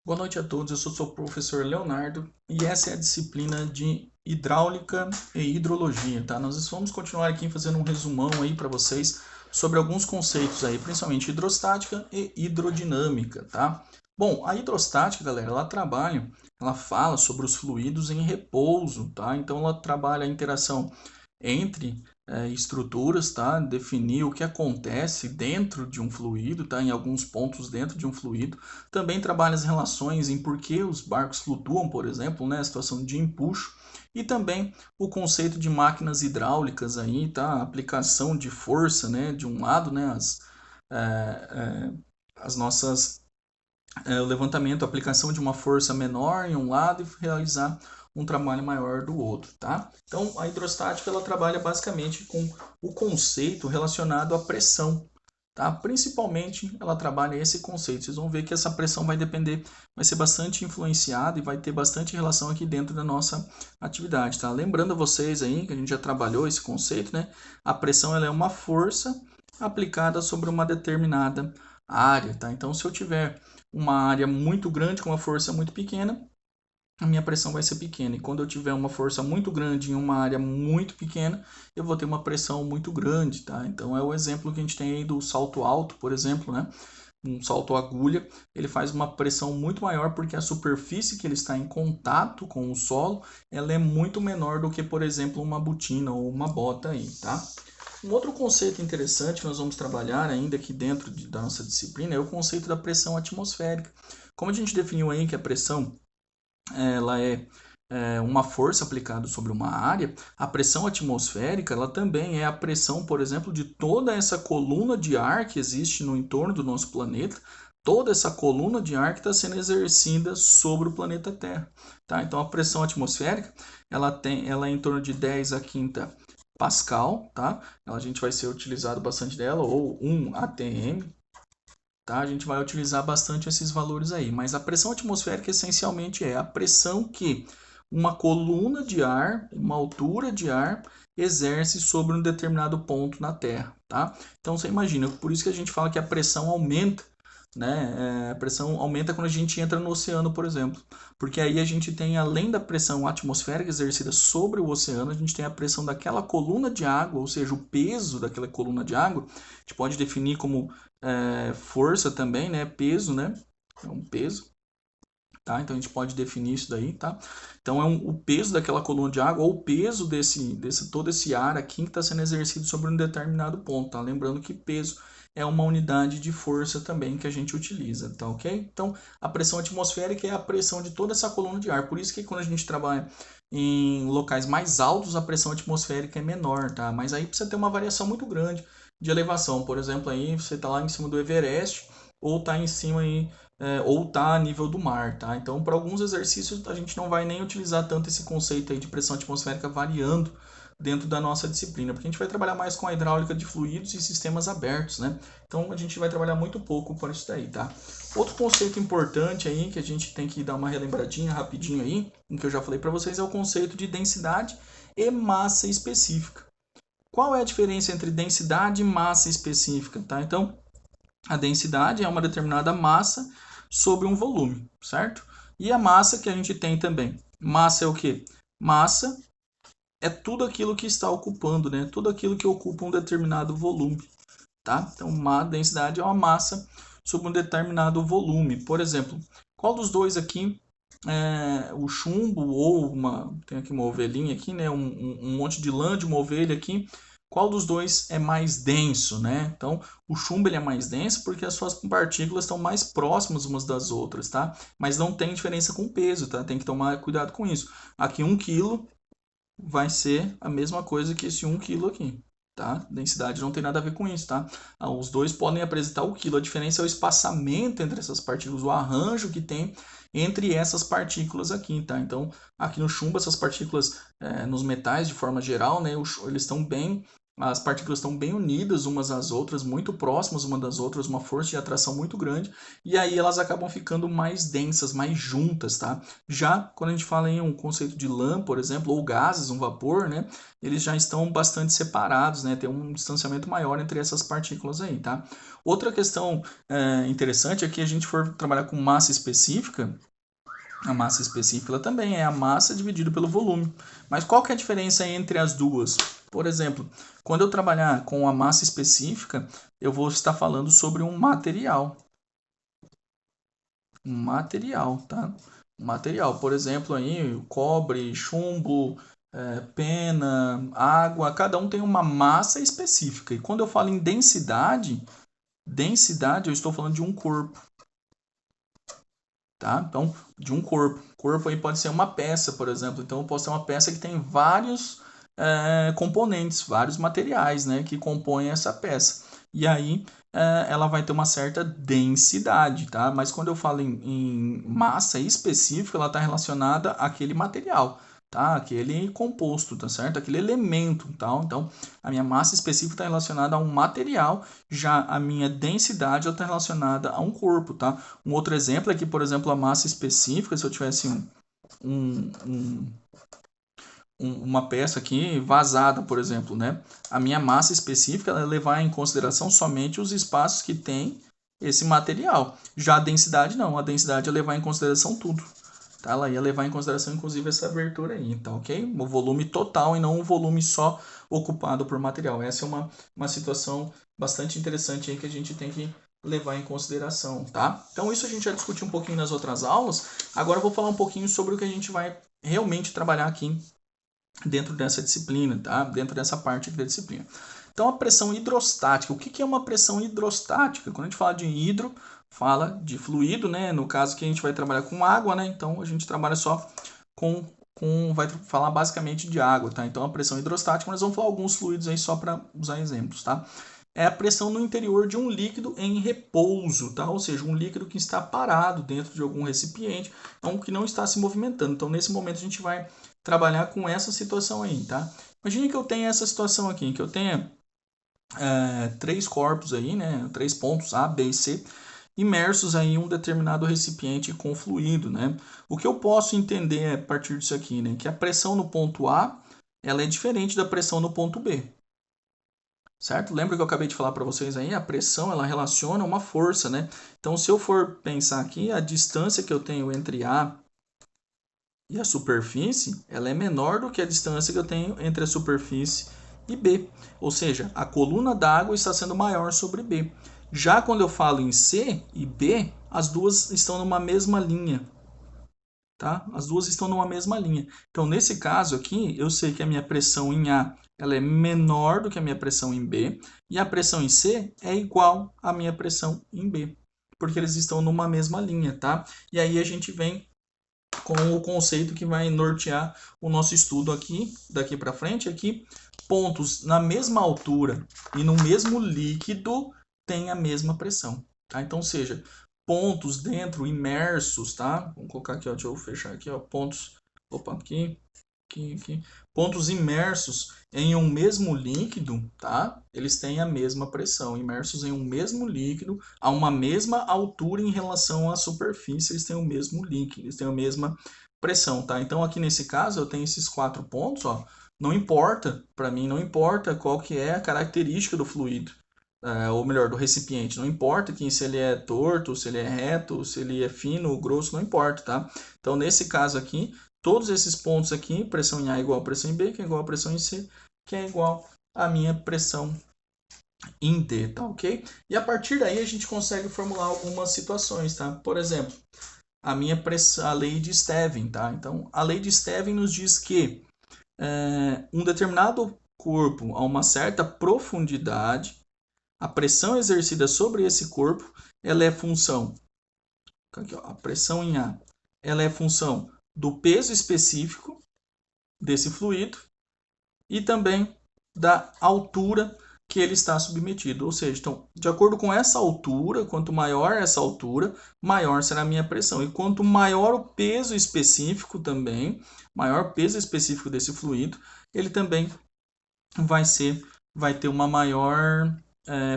Boa noite a todos, eu sou o seu professor Leonardo e essa é a disciplina de Hidráulica e Hidrologia, tá? Nós vamos continuar aqui fazendo um resumão aí para vocês sobre alguns conceitos aí, principalmente hidrostática e hidrodinâmica, tá? Bom, a hidrostática, galera, ela fala sobre os fluidos em repouso, tá? Então ela trabalha a interação entre estruturas, tá? Definir o que acontece dentro de um fluido, tá? Em alguns pontos dentro de um fluido. Também trabalha as relações em por que os barcos flutuam, por exemplo, né? A situação de empuxo. E também o conceito de máquinas hidráulicas aí, tá? A aplicação de força, né? De um lado, né? As nossas o levantamento, a aplicação de uma força menor em um lado e realizar um trabalho maior do outro, tá? Então, a hidrostática ela trabalha basicamente com o conceito relacionado à pressão, tá? Principalmente ela trabalha esse conceito. Vocês vão ver que essa pressão vai depender, vai ser bastante influenciada e vai ter bastante relação aqui dentro da nossa atividade, tá? Lembrando a vocês aí que a gente já trabalhou esse conceito, né? A pressão ela é uma força aplicada sobre uma determinada área, tá? Então, se eu tiver uma área muito grande com uma força muito pequena, a minha pressão vai ser pequena. E quando eu tiver uma força muito grande em uma área muito pequena, eu vou ter uma pressão muito grande, tá? Então é o exemplo que a gente tem aí do salto alto, por exemplo, né? Um salto agulha, ele faz uma pressão muito maior porque a superfície que ele está em contato com o solo, ela é muito menor do que, por exemplo, uma botina ou uma bota aí, tá? Um outro conceito interessante que nós vamos trabalhar ainda aqui dentro da nossa disciplina é o conceito da pressão atmosférica. Como a gente definiu aí que a pressão ela é uma força aplicada sobre uma área, a pressão atmosférica ela também é a pressão, por exemplo, de toda essa coluna de ar que existe no entorno do nosso planeta, toda essa coluna de ar que está sendo exercida sobre o planeta Terra. Tá? Então a pressão atmosférica ela é em torno de 10 a quinta Pascal, tá? A gente vai ser utilizado bastante dela, ou 1 atm, tá? A gente vai utilizar bastante esses valores aí, mas a pressão atmosférica essencialmente é a pressão que uma coluna de ar, uma altura de ar, exerce sobre um determinado ponto na Terra, tá? Então você imagina, por isso que a gente fala que a pressão aumenta, né? A pressão aumenta quando a gente entra no oceano, por exemplo, porque aí a gente tem, além da pressão atmosférica exercida sobre o oceano, a gente tem a pressão daquela coluna de água, ou seja, o peso daquela coluna de água, a gente pode definir como força também, né? Peso, né? É um peso, tá? Então a gente pode definir isso daí, tá? Então o peso daquela coluna de água ou o peso desse todo esse ar aqui que está sendo exercido sobre um determinado ponto, tá? Lembrando que peso é uma unidade de força também que a gente utiliza, tá ok? Então a pressão atmosférica é a pressão de toda essa coluna de ar. Por isso que quando a gente trabalha em locais mais altos a pressão atmosférica é menor, tá? Mas aí precisa ter uma variação muito grande de elevação. Por exemplo, aí você está lá em cima do Everest ou está em cima aí ou está a nível do mar, tá? Então, para alguns exercícios a gente não vai nem utilizar tanto esse conceito aí de pressão atmosférica variando dentro da nossa disciplina, porque a gente vai trabalhar mais com a hidráulica de fluidos e sistemas abertos, né? Então a gente vai trabalhar muito pouco com isso daí, tá? Outro conceito importante aí que a gente tem que dar uma relembradinha rapidinho aí, em que eu já falei para vocês, é o conceito de densidade e massa específica. Qual é a diferença entre densidade e massa específica, tá? Então, a densidade é uma determinada massa sobre um volume, certo? E a massa que a gente tem também. Massa é o quê? Massa é tudo aquilo que está ocupando, né? Tudo aquilo que ocupa um determinado volume, tá? Então, uma densidade é uma massa sobre um determinado volume. Por exemplo, qual dos dois aqui o chumbo ou tem aqui uma ovelhinha aqui, né? Um monte de lã de uma ovelha aqui. Qual dos dois é mais denso, né? Então, o chumbo ele é mais denso porque as suas partículas estão mais próximas umas das outras, tá? Mas não tem diferença com peso, tá? Tem que tomar cuidado com isso. Aqui 1 quilo vai ser a mesma coisa que esse 1 quilo aqui, tá? Densidade não tem nada a ver com isso, tá? Os dois podem apresentar o quilo. A diferença é o espaçamento entre essas partículas, o arranjo que tem entre essas partículas aqui, tá? Então, aqui no chumbo, essas partículas nos metais, de forma geral, né, eles estão bem as partículas estão bem unidas umas às outras, muito próximas uma das outras, uma força de atração muito grande, e aí elas acabam ficando mais densas, mais juntas, tá? Já quando a gente fala em um conceito de lã, por exemplo, ou gases, um vapor, né? Eles já estão bastante separados, né? Tem um distanciamento maior entre essas partículas aí, tá? Outra questão interessante é que a gente for trabalhar com massa específica, a massa específica também é a massa dividido pelo volume. Mas qual que é a diferença entre as duas? Por exemplo, quando eu trabalhar com a massa específica, eu vou estar falando sobre um material. Um material, tá? Um material, por exemplo, aí, cobre, chumbo, pena, água, cada um tem uma massa específica. E quando eu falo em densidade, densidade eu estou falando de um corpo. Tá? Então, de um corpo. Corpo aí pode ser uma peça, por exemplo. Então, eu posso ter uma peça que tem vários componentes, vários materiais, né, que compõem essa peça. E aí, ela vai ter uma certa densidade, tá? Mas quando eu falo em massa específica, ela está relacionada àquele material, tá? Aquele composto, tá certo? Aquele elemento, tá? Então, a minha massa específica está relacionada a um material, já a minha densidade está relacionada a um corpo, tá? Um outro exemplo é que, por exemplo, a massa específica, se eu tivesse uma peça aqui vazada, por exemplo, né? A minha massa específica ela levar em consideração somente os espaços que tem esse material. Já a densidade não, a densidade é levar em consideração tudo. Tá? Ela ia levar em consideração, inclusive, essa abertura aí, tá ok? O volume total e não o volume só ocupado por material. Essa é uma situação bastante interessante aí que a gente tem que levar em consideração, tá? Então, isso a gente já discutiu um pouquinho nas outras aulas. Agora eu vou falar um pouquinho sobre o que a gente vai realmente trabalhar aqui dentro dessa disciplina, tá? Dentro dessa parte da disciplina. Então, a pressão hidrostática. O que é uma pressão hidrostática? Quando a gente fala de hidro, fala de fluido, né? No caso que a gente vai trabalhar com água, né? Então, a gente trabalha só vai falar basicamente de água, tá? Então, a pressão hidrostática, nós vamos falar alguns fluidos aí só para usar exemplos, tá? É a pressão no interior de um líquido em repouso, tá? Ou seja, um líquido que está parado dentro de algum recipiente, então que não está se movimentando. Então, nesse momento, a gente vai trabalhar com essa situação aí, tá? Imagine que eu tenha essa situação aqui, que eu tenha três corpos aí, né? Três pontos A, B e C, imersos aí em um determinado recipiente com fluido, né? O que eu posso entender a partir disso aqui, né? Que a pressão no ponto A, ela é diferente da pressão no ponto B. Certo? Lembra que eu acabei de falar para vocês aí? A pressão, ela relaciona uma força, né? Então, se eu for pensar aqui, a distância que eu tenho entre A e a superfície, ela é menor do que a distância que eu tenho entre a superfície e B. Ou seja, a coluna d'água está sendo maior sobre B. Já quando eu falo em C e B, as duas estão numa mesma linha. Tá? As duas estão numa mesma linha. Então, nesse caso aqui, eu sei que a minha pressão em A ela é menor do que a minha pressão em B, e a pressão em C é igual à minha pressão em B, porque eles estão numa mesma linha, tá? E aí a gente vem com o conceito que vai nortear o nosso estudo aqui, daqui para frente, aqui, pontos na mesma altura e no mesmo líquido têm a mesma pressão, tá? Então, seja, pontos dentro, imersos, tá? Vamos colocar aqui, ó, deixa eu fechar aqui, ó, pontos, opa, aqui, pontos imersos em um mesmo líquido, tá? Eles têm a mesma pressão, imersos em um mesmo líquido, a uma mesma altura em relação à superfície, eles têm o mesmo líquido, eles têm a mesma pressão, tá? Então aqui nesse caso eu tenho esses 4 pontos, ó. Não importa, para mim não importa qual que é a característica do fluido, ou melhor, do recipiente. Não importa que se ele é torto, se ele é reto, se ele é fino ou grosso, não importa, tá? Então nesse caso aqui, todos esses pontos aqui, pressão em A é igual a pressão em B, que é igual a pressão em C, que é igual à minha pressão em D, tá ok? E a partir daí a gente consegue formular algumas situações, tá? Por exemplo, a minha pressão, a lei de Stevin, tá? Então, a lei de Stevin nos diz que um determinado corpo a uma certa profundidade, a pressão exercida sobre esse corpo, ela é função, aqui, ó, a pressão em A, ela é função do peso específico desse fluido e também da altura que ele está submetido. Ou seja, então, de acordo com essa altura, quanto maior essa altura, maior será a minha pressão. E quanto maior o peso específico também, maior peso específico desse fluido, ele também vai ser vai ter uma maior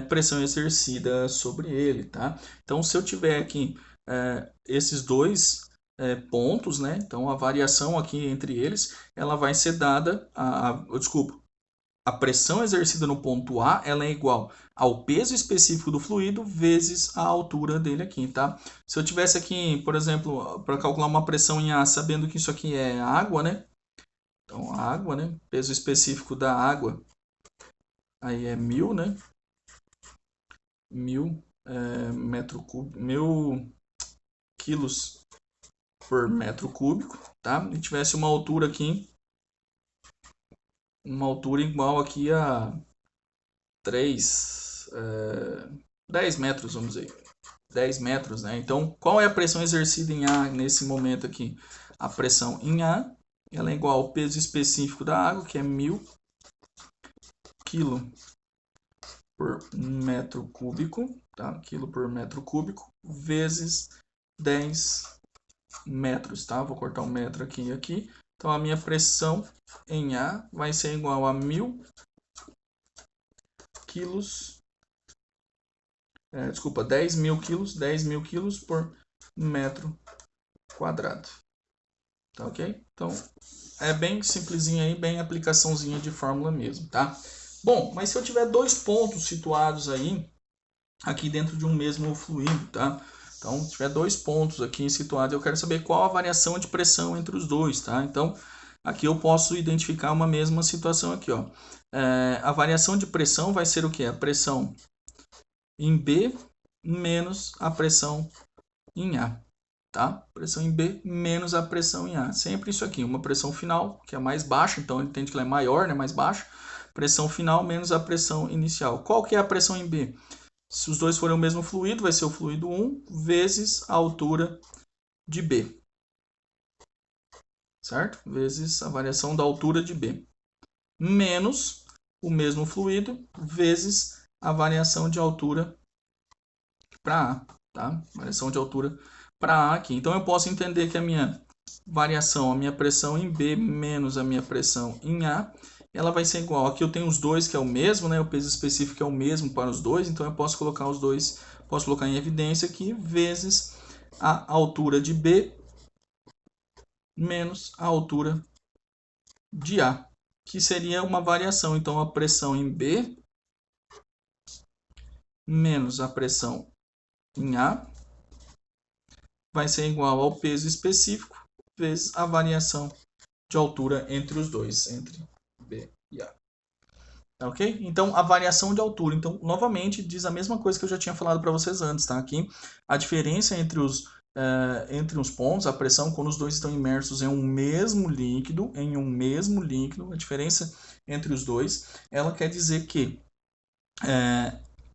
pressão exercida sobre ele, tá? Então, se eu tiver aqui esses dois pontos, né? Então, a variação aqui entre eles, ela vai ser dada, desculpa, a pressão exercida no ponto A, ela é igual ao peso específico do fluido vezes a altura dele aqui, tá? Se eu tivesse aqui, por exemplo, para calcular uma pressão em A, sabendo que isso aqui é água, né? Então, água, né? Peso específico da água, aí é 1000, né? 1000 metro cúbico, 1000 quilos por metro cúbico, tá? E tivesse uma altura aqui, uma altura igual aqui a 10 metros, vamos dizer. 10 metros, né? Então, qual é a pressão exercida em A nesse momento aqui? A pressão em A, ela é igual ao peso específico da água, que é 1000 kg por metro cúbico, tá? Quilo por metro cúbico, vezes 10 metros, tá? Vou cortar um metro aqui e aqui. Então, a minha pressão em A vai ser igual a 1000 quilos, desculpa, 10.000 quilos por metro quadrado. Tá ok? Então, é bem simplesinho aí, bem aplicaçãozinha de fórmula mesmo, tá? Bom, mas se eu tiver dois pontos situados aí, aqui dentro de um mesmo fluido, tá? Então, se tiver dois pontos aqui situados, eu quero saber qual a variação de pressão entre os dois, tá? Então, aqui eu posso identificar uma mesma situação aqui, ó. A variação de pressão vai ser o quê? A pressão em B menos a pressão em A, tá? Pressão em B menos a pressão em A. Sempre isso aqui, uma pressão final, que é mais baixa, então ele entende que ela é maior, né? Mais baixa. Pressão final menos a pressão inicial. Qual que é a pressão em B? Se os dois forem o mesmo fluido, vai ser o fluido 1 vezes a altura de B. Certo? Vezes a variação da altura de B. Menos o mesmo fluido vezes a variação de altura para A. Tá? Variação de altura para A aqui. Então eu posso entender que a minha variação, a minha pressão em B menos a minha pressão em A, ela vai ser igual. Aqui eu tenho os dois que é o mesmo, né? O peso específico é o mesmo para os dois, então eu posso colocar os dois, posso colocar em evidência aqui, vezes a altura de B menos a altura de A, que seria uma variação. Então a pressão em B menos a pressão em A vai ser igual ao peso específico vezes a variação de altura entre os dois, entre B e A. Tá ok? Então, a variação de altura. Então, novamente, diz a mesma coisa que eu já tinha falado para vocês antes, tá? Aqui, a diferença entre os pontos, a pressão, quando os dois estão imersos em um mesmo líquido, a diferença entre os dois, ela quer dizer que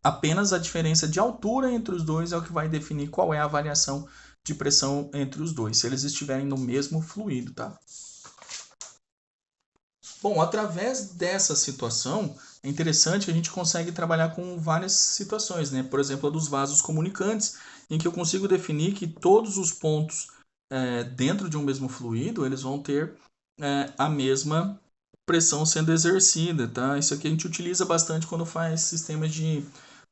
apenas a diferença de altura entre os dois é o que vai definir qual é a variação de pressão entre os dois, se eles estiverem no mesmo fluido, tá? Bom, através dessa situação, é interessante que a gente consegue trabalhar com várias situações, né? Por exemplo, a dos vasos comunicantes, em que eu consigo definir que todos os pontos dentro de um mesmo fluido, eles vão ter a mesma pressão sendo exercida, tá? Isso aqui a gente utiliza bastante quando faz sistema de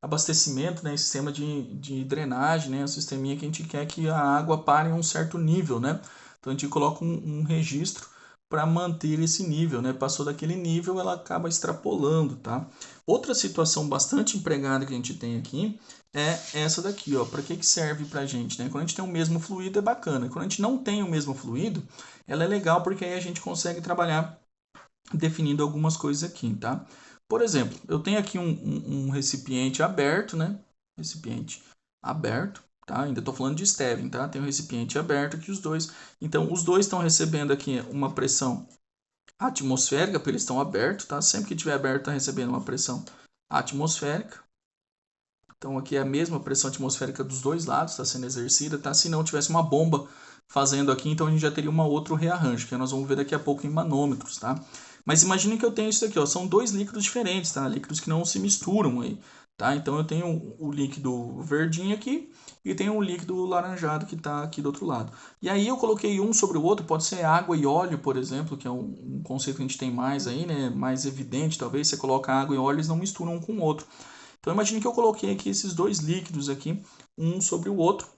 abastecimento, né? Sistema de drenagem, né? O sisteminha que a gente quer que a água pare em um certo nível, né? Então a gente coloca um registro para manter esse nível, né? Passou daquele nível, ela acaba extrapolando, tá? Outra situação bastante empregada que a gente tem aqui é essa daqui, ó. Para que serve para a gente, né? Quando a gente tem o mesmo fluido é bacana. Quando a gente não tem o mesmo fluido, ela é legal porque aí a gente consegue trabalhar definindo algumas coisas aqui, tá? Por exemplo, eu tenho aqui um recipiente aberto, né? Recipiente aberto. Tá? Ainda estou falando de Steven, tá? Tem um recipiente aberto aqui, os dois. Então, os dois estão recebendo aqui uma pressão atmosférica, porque eles estão abertos, tá? Sempre que estiver aberto, está recebendo uma pressão atmosférica. Então, aqui é a mesma pressão atmosférica dos dois lados, está sendo exercida, tá? Se não tivesse uma bomba fazendo aqui, então a gente já teria um outro rearranjo, que nós vamos ver daqui a pouco em manômetros, tá? Mas imagine que eu tenho isso aqui, ó, são dois líquidos diferentes, tá? Líquidos que não se misturam aí. tá? Então eu tenho o líquido verdinho aqui e tenho o líquido laranjado que está aqui do outro lado. E aí eu coloquei um sobre o outro, pode ser água e óleo, por exemplo, que é um conceito que a gente tem mais aí, né? Mais evidente, talvez. Você coloca água e óleo, eles não misturam um com o outro. Então imagine que eu coloquei aqui esses dois líquidos aqui, um sobre o outro.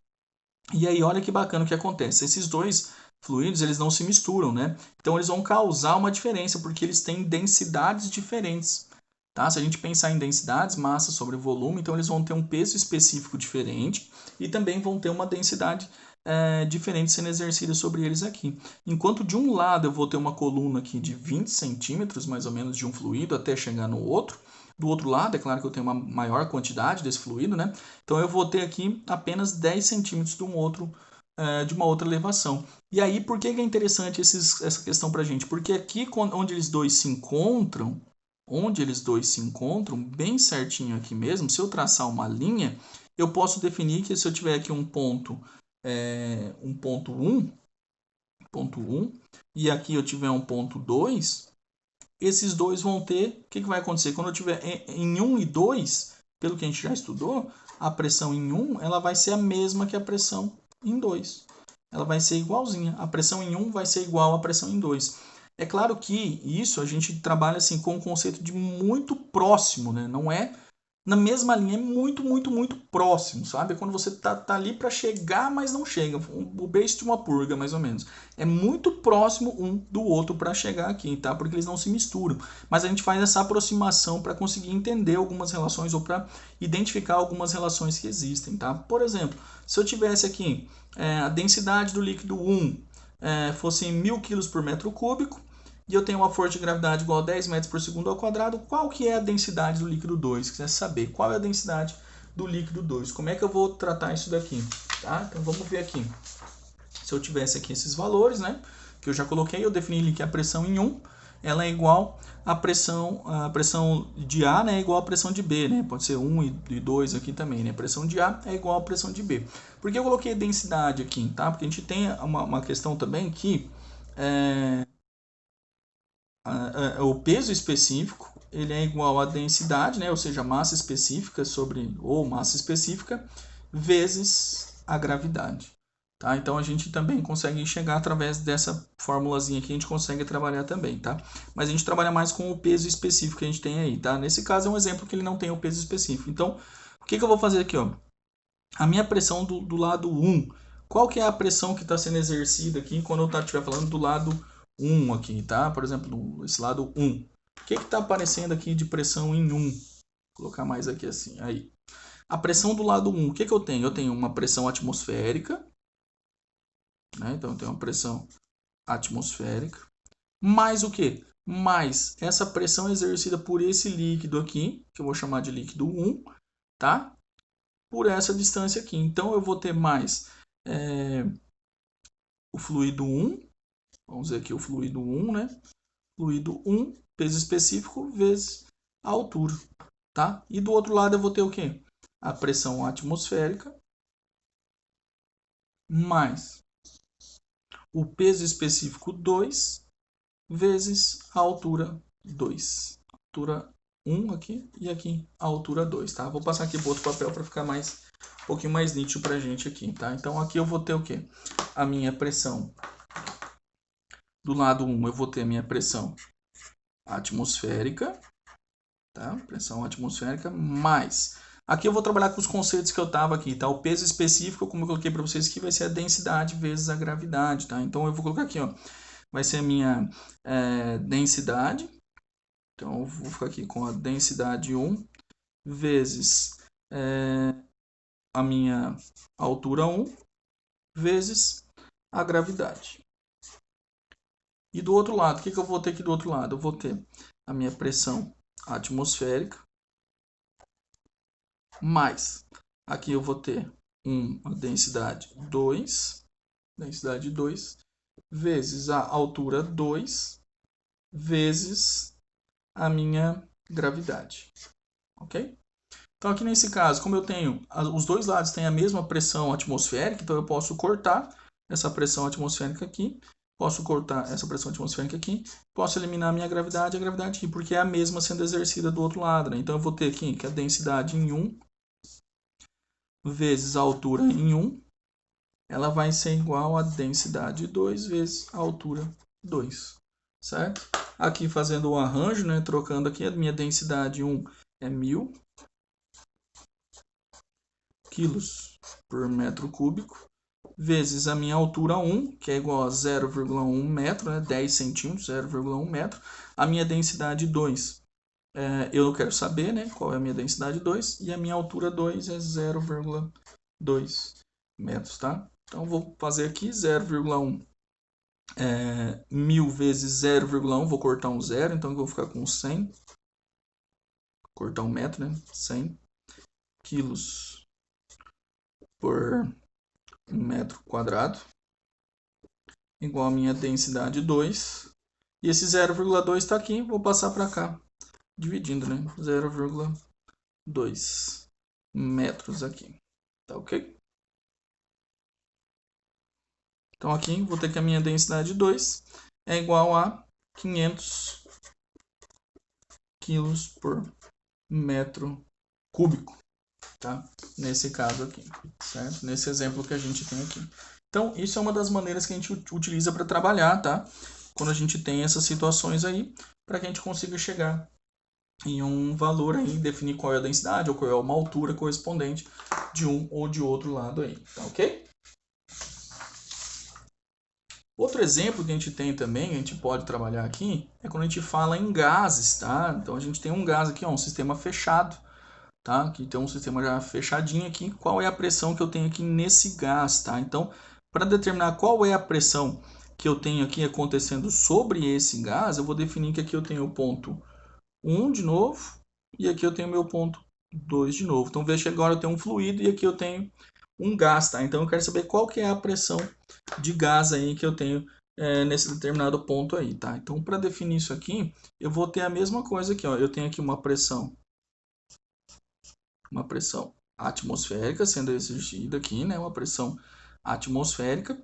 E aí olha que bacana o que acontece. Esses dois fluidos, eles não se misturam, né? Então eles vão causar uma diferença, porque eles têm densidades diferentes. Tá? Se a gente pensar em densidades, massa sobre volume, então eles vão ter um peso específico diferente e também vão ter uma densidade diferente sendo exercida sobre eles aqui. Enquanto de um lado eu vou ter uma coluna aqui de 20 centímetros, mais ou menos, de um fluido até chegar no outro, do outro lado, é claro que eu tenho uma maior quantidade desse fluido, né? Então eu vou ter aqui apenas 10 centímetros de de uma outra elevação. E aí, por que é interessante essa questão para a gente? Porque aqui, onde eles dois se encontram, bem certinho aqui mesmo, se eu traçar uma linha, eu posso definir que se eu tiver aqui um ponto 1, e aqui eu tiver um ponto 2, esses dois vão ter, o que vai acontecer? Quando eu tiver em 1 e 2, pelo que a gente já estudou, a pressão em 1 ela vai ser a mesma que a pressão em 2. Ela vai ser igualzinha. A pressão em 1 vai ser igual à pressão em 2. É claro que isso a gente trabalha assim com o conceito de muito próximo, né? Não é na mesma linha, é muito, muito, muito próximo, sabe? É quando você tá ali para chegar, mas não chega. O beijo de uma purga, mais ou menos. É muito próximo um do outro para chegar aqui, tá? Porque eles não se misturam. Mas a gente faz essa aproximação para conseguir entender algumas relações ou para identificar algumas relações que existem, tá? Por exemplo, se eu tivesse aqui a densidade do líquido 1 fosse 1000 kg por metro cúbico, e eu tenho uma força de gravidade igual a 10 metros por segundo ao quadrado, qual que é a densidade do líquido 2? Se quiser saber qual é a densidade do líquido 2, como é que eu vou tratar isso daqui? Tá? Então vamos ver aqui. Se eu tivesse aqui esses valores, né, que eu já coloquei, eu defini que a pressão em 1 ela é igual a pressão de A, né, é igual à pressão de B, né? Pode ser 1 e 2 aqui também, né? A pressão de A é igual à pressão de B. Por que eu coloquei densidade aqui, tá? Porque a gente tem uma questão também que o peso específico ele é igual à densidade, né? Ou seja, massa específica ou massa específica vezes a gravidade. Tá? Então a gente também consegue chegar através dessa formulazinha aqui, a gente consegue trabalhar também, tá? Mas a gente trabalha mais com o peso específico que a gente tem aí, tá? Nesse caso é um exemplo que ele não tem o peso específico. Então, o que eu vou fazer aqui, ó? A minha pressão do lado 1, qual que é a pressão que está sendo exercida aqui quando eu estiver falando do lado 1 aqui, tá? Por exemplo, esse lado 1. O que está aparecendo aqui de pressão em 1? Vou colocar mais aqui assim, aí. A pressão do lado 1, o que eu tenho? Eu tenho uma pressão atmosférica, né? Então eu tenho uma pressão atmosférica, mais o quê? Mais essa pressão exercida por esse líquido aqui, que eu vou chamar de líquido 1, tá? Por essa distância aqui. Então eu vou ter mais o fluido 1, vamos dizer aqui o fluido 1, né? Fluido 1, peso específico, vezes a altura, tá? E do outro lado eu vou ter o quê? A pressão atmosférica mais o peso específico 2 vezes a altura 2. Altura 1 aqui e aqui a altura 2, tá? Vou passar aqui para outro papel para ficar um pouquinho mais nítido para a gente aqui, tá? Então aqui eu vou ter o quê? A minha pressão do lado 1 eu vou ter a minha pressão atmosférica, tá? Pressão atmosférica mais. Aqui eu vou trabalhar com os conceitos que eu estava aqui, tá? O peso específico, como eu coloquei para vocês aqui, vai ser a densidade vezes a gravidade, tá? Então eu vou colocar aqui, ó, vai ser a minha densidade. Então eu vou ficar aqui com a densidade 1 vezes a minha altura 1 vezes a gravidade. E do outro lado, o que eu vou ter aqui do outro lado? Eu vou ter a minha pressão atmosférica mais, aqui eu vou ter uma densidade 2 vezes a altura 2 vezes a minha gravidade, ok? Então aqui nesse caso, como eu tenho, os dois lados têm a mesma pressão atmosférica, então eu posso cortar essa pressão atmosférica aqui posso cortar essa pressão atmosférica aqui, posso eliminar a gravidade aqui, porque é a mesma sendo exercida do outro lado, né? Então eu vou ter aqui que a densidade em 1 vezes a altura em 1, ela vai ser igual a densidade 2 vezes a altura 2, certo? Aqui fazendo o arranjo, né, trocando aqui, a minha densidade 1 é 1000 quilos por metro cúbico, vezes a minha altura 1, que é igual a 0,1 metro, né, 10 centímetros, 0,1 metro. A minha densidade 2, eu quero saber, né, qual é a minha densidade 2, e a minha altura 2 é 0,2 metros, tá? Então, vou fazer aqui 0,1. 1000 vezes 0,1, vou cortar um zero, então eu vou ficar com 100. Cortar um metro, né? 100 quilos por metro quadrado, igual a minha densidade 2. E esse 0,2 está aqui, vou passar para cá, dividindo, né? 0,2 metros aqui, tá ok? Então aqui vou ter que a minha densidade 2 é igual a 500 quilos por metro cúbico, tá? Nesse caso aqui, certo? Nesse exemplo que a gente tem aqui. Então, isso é uma das maneiras que a gente utiliza para trabalhar, tá? Quando a gente tem essas situações aí, para que a gente consiga chegar em um valor aí, definir qual é a densidade ou qual é uma altura correspondente de um ou de outro lado aí, tá ok? Outro exemplo que a gente tem também, a gente pode trabalhar aqui, é quando a gente fala em gases, tá? Então a gente tem um gás aqui, ó, um sistema fechado, tá? Aqui tem um sistema já fechadinho aqui. Qual é a pressão que eu tenho aqui nesse gás, tá? Então, para determinar qual é a pressão que eu tenho aqui acontecendo sobre esse gás, eu vou definir que aqui eu tenho o ponto 1 de novo e aqui eu tenho meu ponto 2 de novo. Então veja que agora eu tenho um fluido e aqui eu tenho um gás, tá? Então eu quero saber qual que é a pressão de gás aí que eu tenho nesse determinado ponto aí, tá? Então para definir isso aqui, eu vou ter a mesma coisa aqui, ó. Eu tenho aqui uma pressão atmosférica sendo exercida aqui, né? Uma pressão atmosférica.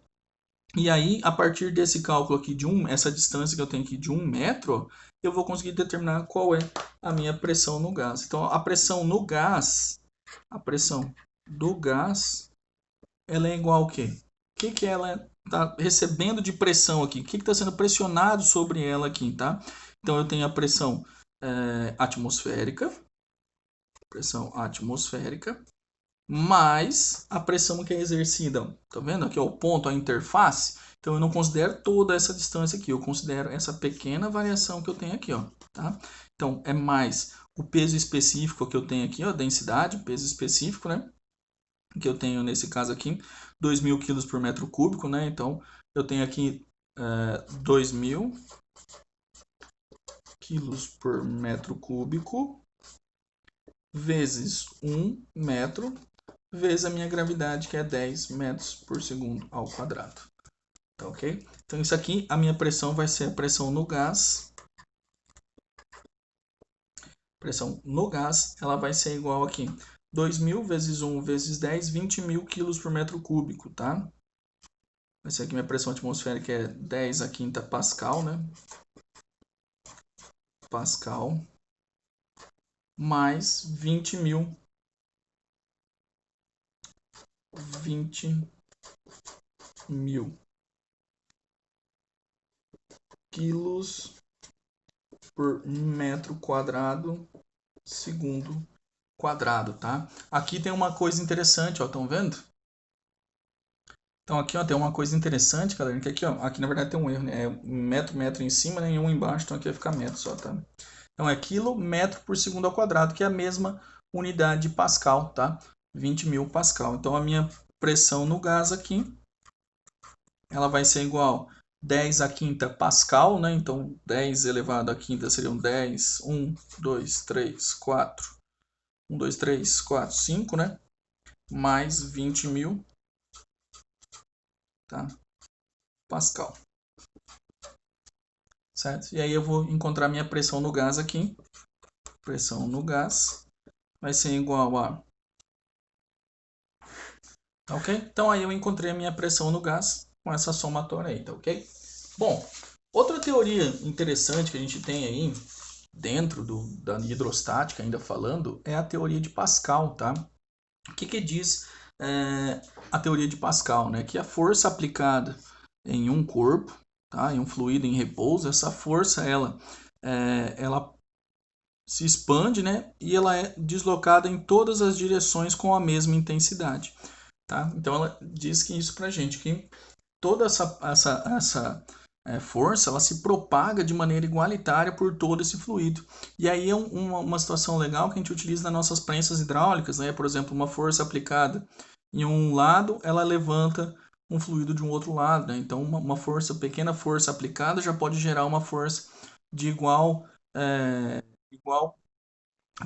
E aí, a partir desse cálculo aqui de essa distância que eu tenho aqui de 1 metro, eu vou conseguir determinar qual é a minha pressão no gás. Então, a pressão do gás, ela é igual ao quê? O que ela está recebendo de pressão aqui? O que está sendo pressionado sobre ela aqui, tá? Então, eu tenho a pressão atmosférica, mais a pressão que é exercida. Tá vendo? Aqui é o ponto, a interface. Então eu não considero toda essa distância aqui, eu considero essa pequena variação que eu tenho aqui, ó, tá? Então é mais o peso específico que eu tenho aqui, ó, densidade, peso específico, né? Que eu tenho nesse caso aqui, 2.000 kg por metro cúbico, né? Então eu tenho aqui 2.000 kg por metro cúbico vezes 1 metro vezes a minha gravidade, que é 10 metros por segundo ao quadrado. Tá ok? Então, isso aqui, a minha pressão vai ser a pressão no gás. Pressão no gás, ela vai ser igual aqui. 2.000 vezes 1 vezes 10, 20.000 quilos por metro cúbico, tá? Vai ser aqui minha pressão atmosférica é 10 a quinta pascal, né? Pascal. Mais 20.000 quilos por metro quadrado segundo quadrado, tá? Aqui tem uma coisa interessante, ó, estão vendo? Então aqui, ó, tem uma coisa interessante, galera, que aqui, ó, aqui na verdade tem um erro, né? É metro em cima, né, e um embaixo, então aqui vai ficar metro só, tá? Então é quilômetro por segundo ao quadrado, que é a mesma unidade de Pascal, tá? 20.000 Pascal. Então a minha pressão no gás aqui, ela vai ser igual 10 a quinta Pascal, né? Então 10 elevado a quinta seriam 10, 1, 2, 3, 4, 1, 2, 3, 4, 5, né? Mais 20.000, tá? Pascal. Certo? E aí eu vou encontrar minha pressão no gás aqui. Pressão no gás vai ser igual a... Tá ok? Então aí eu encontrei a minha pressão no gás com essa somatória aí, tá ok? Bom, outra teoria interessante que a gente tem aí dentro da hidrostática, ainda falando, é a teoria de Pascal, tá? O que diz a teoria de Pascal, né? Que a força aplicada em um corpo, tá? Em um fluido em repouso, essa força ela se expande, né? E ela é deslocada em todas as direções com a mesma intensidade, tá? Então ela diz que isso pra gente, que toda essa força ela se propaga de maneira igualitária por todo esse fluido. E aí é uma situação legal que a gente utiliza nas nossas prensas hidráulicas, né? Por exemplo, uma força aplicada em um lado, ela levanta um fluido de um outro lado, né? Então uma pequena força aplicada já pode gerar uma força de igual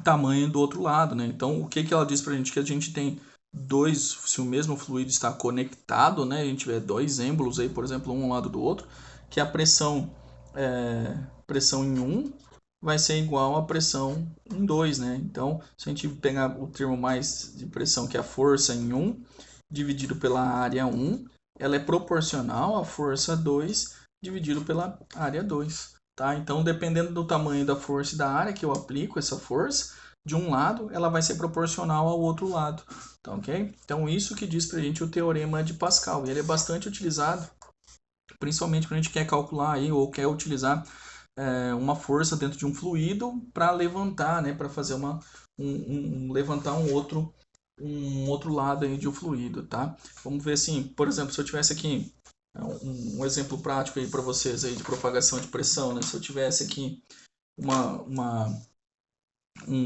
tamanho do outro lado, né? Então, o que ela diz para a gente? Que a gente tem dois, se o mesmo fluido está conectado, né? A gente tiver dois êmbolos aí, por exemplo, um ao lado do outro, que a pressão em um vai ser igual à pressão em 2, né? Então, se a gente pegar o termo mais de pressão, que é a força em 1, dividido pela área 1, ela é proporcional à força 2 dividido pela área 2. Tá? Então, dependendo do tamanho da força e da área que eu aplico essa força, de um lado ela vai ser proporcional ao outro lado. Tá, ok? Então, isso que diz para a gente o teorema de Pascal. E ele é bastante utilizado, principalmente quando a gente quer calcular aí, ou quer utilizar uma força dentro de um fluido para levantar, né? Para fazer levantar um outro lado aí de um fluido, tá? Vamos ver assim, por exemplo, se eu tivesse aqui um exemplo prático aí para vocês aí de propagação de pressão, né? Se eu tivesse aqui uma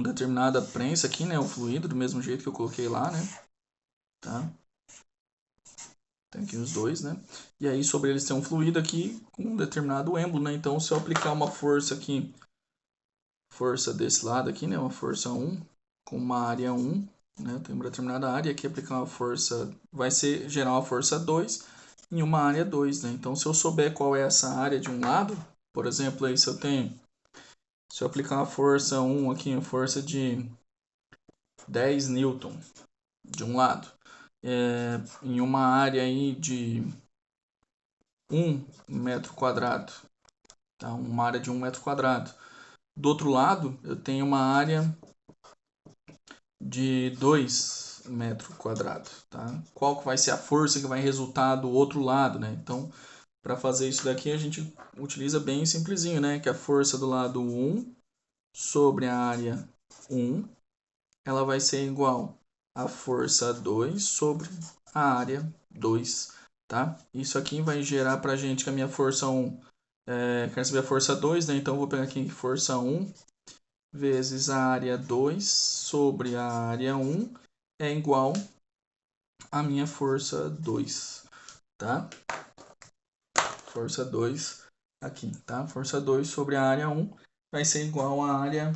determinada prensa aqui, né? O fluido, do mesmo jeito que eu coloquei lá, né? Tá? Tem aqui os dois, né? E aí sobre eles tem um fluido aqui com um determinado êmbolo, né? Então se eu aplicar uma força aqui, força desse lado aqui, né? Uma força 1 com uma área 1, né? Tem uma determinada área aqui, aplicar uma força, vai ser gerar uma força 2 em uma área 2, né? Então se eu souber qual é essa área de um lado, por exemplo, aí se eu aplicar uma força 1 aqui, uma força de 10 newton de um lado, em uma área aí de 1 metro quadrado, tá? Uma área de 1 metro quadrado. Do outro lado, eu tenho uma área de 2 metros quadrados, tá? Qual que vai ser a força que vai resultar do outro lado, né? Então, para fazer isso daqui, a gente utiliza bem simplesinho, né? Que a força do lado 1 sobre a área 1, ela vai ser igual a força 2 sobre a área 2, tá? Isso aqui vai gerar para a gente que a minha força 1, quero saber a força 2, né? Então, eu vou pegar aqui força 1 vezes a área 2 sobre a área 1 é igual a minha força 2, tá? Força 2 aqui, tá? Força 2 sobre a área 1 vai ser igual a área...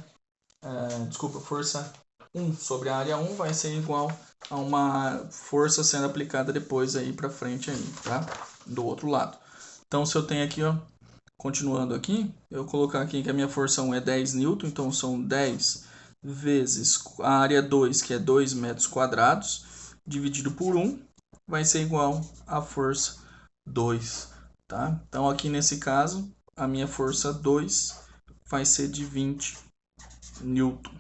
força 1 sobre a área 1 vai ser igual a uma força sendo aplicada depois aí para frente aí, tá? Do outro lado. Então, se eu tenho aqui, ó, continuando aqui, eu vou colocar aqui que a minha força 1 é 10 newton, então são 10 vezes a área 2, que é 2 metros quadrados, dividido por 1, vai ser igual à força 2, tá? Então, aqui nesse caso, a minha força 2 vai ser de 20 newton,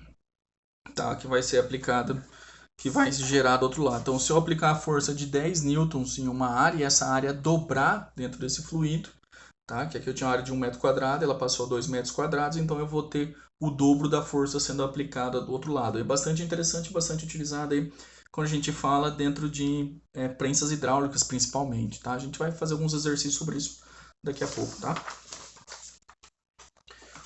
tá? Que vai ser aplicada, que vai gerar do outro lado. Então, se eu aplicar a força de 10 newtons em uma área e essa área dobrar dentro desse fluido, tá? Que aqui eu tinha uma área de 1 metro quadrado, ela passou a 2 metros quadrados, então eu vou ter o dobro da força sendo aplicada do outro lado. É bastante interessante, bastante utilizado aí quando a gente fala dentro de prensas hidráulicas, principalmente, tá? A gente vai fazer alguns exercícios sobre isso daqui a pouco, tá?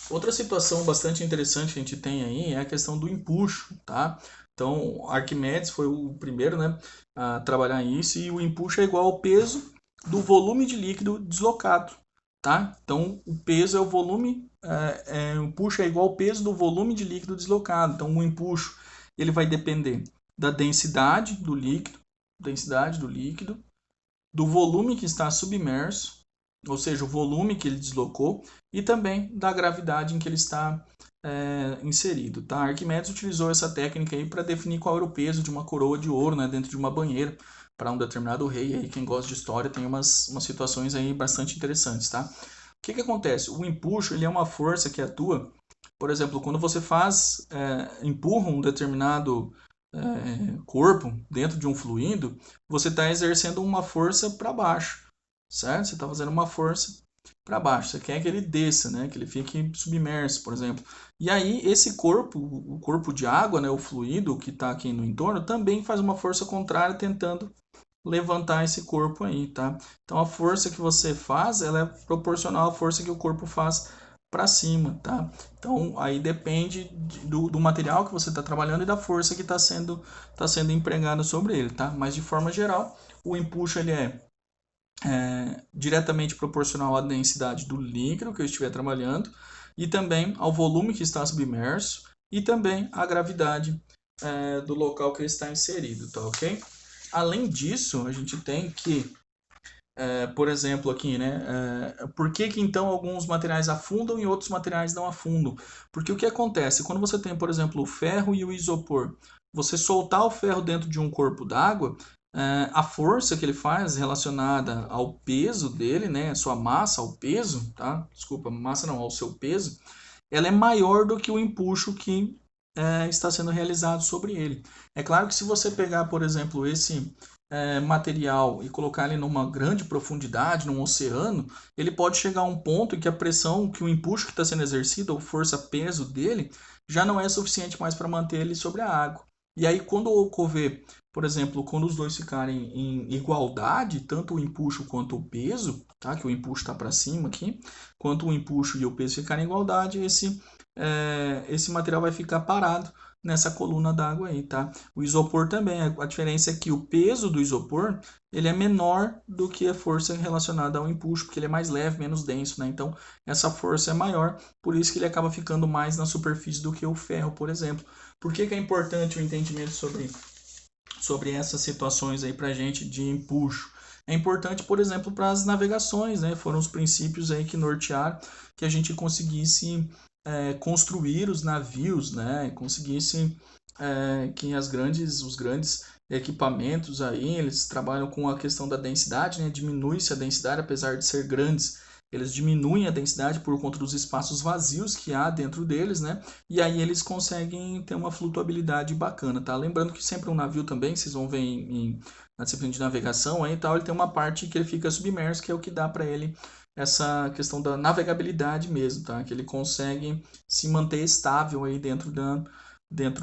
Outra situação bastante interessante que a gente tem aí é a questão do empuxo, tá? Então, Arquimedes foi o primeiro, né, a trabalhar isso, e o empuxo é igual ao peso do volume de líquido deslocado, tá? Então, o peso é o volume, o empuxo é igual ao peso do volume de líquido deslocado. Então, o empuxo ele vai depender da densidade do líquido, do volume que está submerso, ou seja, o volume que ele deslocou, e também da gravidade em que ele está inserido. Tá? Arquimedes utilizou essa técnica para definir qual era o peso de uma coroa de ouro, né, dentro de uma banheira, para um determinado rei. Aí quem gosta de história tem umas situações aí bastante interessantes, tá? O que acontece? O empuxo ele é uma força que atua, por exemplo, quando você empurra um determinado corpo dentro de um fluido, você está exercendo uma força para baixo, certo? Você está fazendo uma força para baixo. Você quer que ele desça, né? Que ele fique submerso, por exemplo. E aí esse corpo, o corpo de água, né? O fluido que está aqui no entorno, também faz uma força contrária tentando levantar esse corpo aí, tá? Então a força que você faz, ela é proporcional à força que o corpo faz para cima, tá? Então aí depende do material que você está trabalhando e da força que está sendo empregada sobre ele, tá? Mas de forma geral, o empuxo ele é diretamente proporcional à densidade do líquido que eu estiver trabalhando e também ao volume que está submerso e também à gravidade do local que ele está inserido, tá ok? Além disso, a gente tem que, por exemplo, aqui, né? Por que então alguns materiais afundam e outros materiais não afundam? Porque o que acontece? Quando você tem, por exemplo, o ferro e o isopor, você soltar o ferro dentro de um corpo d'água, a força que ele faz relacionada ao peso dele, né? Sua massa ao peso, tá? Desculpa, massa não, ao seu peso, ela é maior do que o empuxo que está sendo realizado sobre ele. É claro que se você pegar, por exemplo, esse material e colocar ele numa grande profundidade, num oceano, ele pode chegar a um ponto em que a pressão, que o empuxo que está sendo exercido, ou força-peso dele, já não é suficiente mais para manter ele sobre a água. E aí, quando ocorrer, por exemplo, quando os dois ficarem em igualdade, tanto o empuxo quanto o peso, tá? Que o empuxo está para cima aqui, quanto o empuxo e o peso ficarem em igualdade, esse material vai ficar parado nessa coluna d'água aí, tá? O isopor também, a diferença é que o peso do isopor ele é menor do que a força relacionada ao empuxo, porque ele é mais leve, menos denso, né? Então essa força é maior, por isso que ele acaba ficando mais na superfície do que o ferro, por exemplo. Por que é importante o entendimento sobre essas situações aí para gente de empuxo? É importante, por exemplo, para as navegações, né? Foram os princípios aí que nortearam que a gente conseguisse construir os navios, né? Conseguisse que os grandes equipamentos aí, eles trabalham com a questão da densidade, né? Diminui-se a densidade, apesar de ser grandes, eles diminuem a densidade por conta dos espaços vazios que há dentro deles, né? E aí eles conseguem ter uma flutuabilidade bacana, tá? Lembrando que sempre um navio também, vocês vão ver na disciplina de navegação aí e tal, ele tem uma parte que ele fica submerso, que é o que dá para ele essa questão da navegabilidade mesmo, tá? Que ele consegue se manter estável aí dentro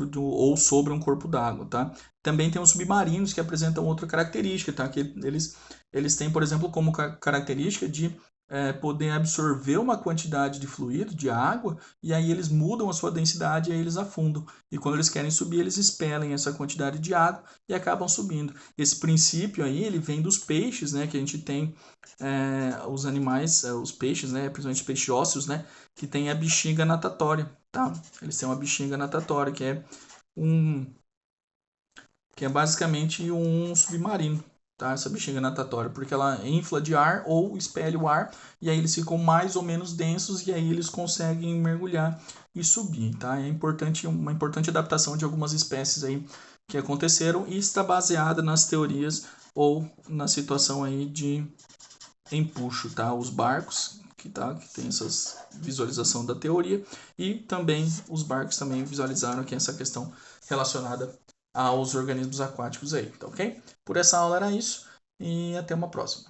do ou sobre um corpo d'água, tá? Também tem os submarinos que apresentam outra característica, tá? Que eles têm, por exemplo, como característica de poder absorver uma quantidade de fluido, de água, e aí eles mudam a sua densidade e aí eles afundam. E quando eles querem subir, eles expelem essa quantidade de água e acabam subindo. Esse princípio aí, ele vem dos peixes, né? Que a gente tem os animais, os peixes, né? Principalmente peixes ósseos, né? Que tem a bexiga natatória, tá? Eles têm uma bexiga natatória, um que é basicamente um submarino, tá? Essa bexiga natatória, porque ela infla de ar ou espelha o ar, e aí eles ficam mais ou menos densos, e aí eles conseguem mergulhar e subir, tá? É importante, uma importante adaptação de algumas espécies aí que aconteceram e está baseada nas teorias ou na situação aí de empuxo, tá? Os barcos que tem essas visualização da teoria e também os barcos também visualizaram aqui essa questão relacionada aos organismos aquáticos aí, tá ok? Por essa aula era isso e até uma próxima.